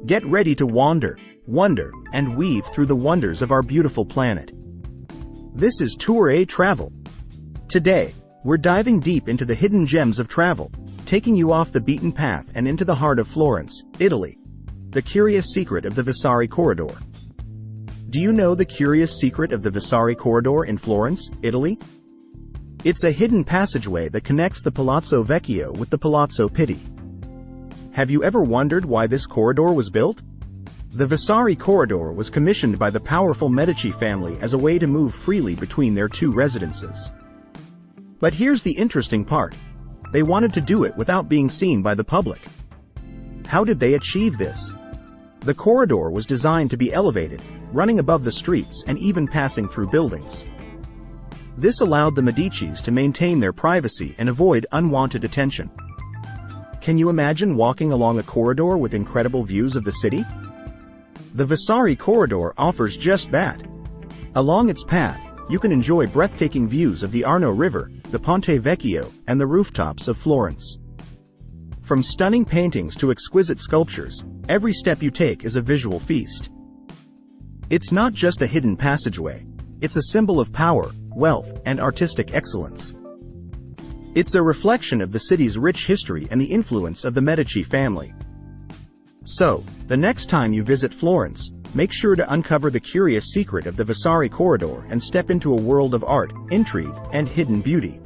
Get ready to wander, wonder, and weave through the wonders of our beautiful planet. This is TourATravel. Today, we're diving deep into the hidden gems of travel, taking you off the beaten path and into the heart of Florence, Italy. The curious secret of the Vasari Corridor. Do you know the curious secret of the Vasari Corridor in Florence, Italy? It's a hidden passageway that connects the Palazzo Vecchio with the Palazzo Pitti. Have you ever wondered why this corridor was built? The Vasari Corridor was commissioned by the powerful Medici family as a way to move freely between their two residences. But here's the interesting part. They wanted to do it without being seen by the public. How did they achieve this? The corridor was designed to be elevated, running above the streets and even passing through buildings. This allowed the Medicis to maintain their privacy and avoid unwanted attention. Can you imagine walking along a corridor with incredible views of the city? The Vasari Corridor offers just that. Along its path, you can enjoy breathtaking views of the Arno River, the Ponte Vecchio, and the rooftops of Florence. From stunning paintings to exquisite sculptures, every step you take is a visual feast. It's not just a hidden passageway, it's a symbol of power, wealth, and artistic excellence. It's a reflection of the city's rich history and the influence of the Medici family. So, the next time you visit Florence, make sure to uncover the curious secret of the Vasari Corridor and step into a world of art, intrigue, and hidden beauty.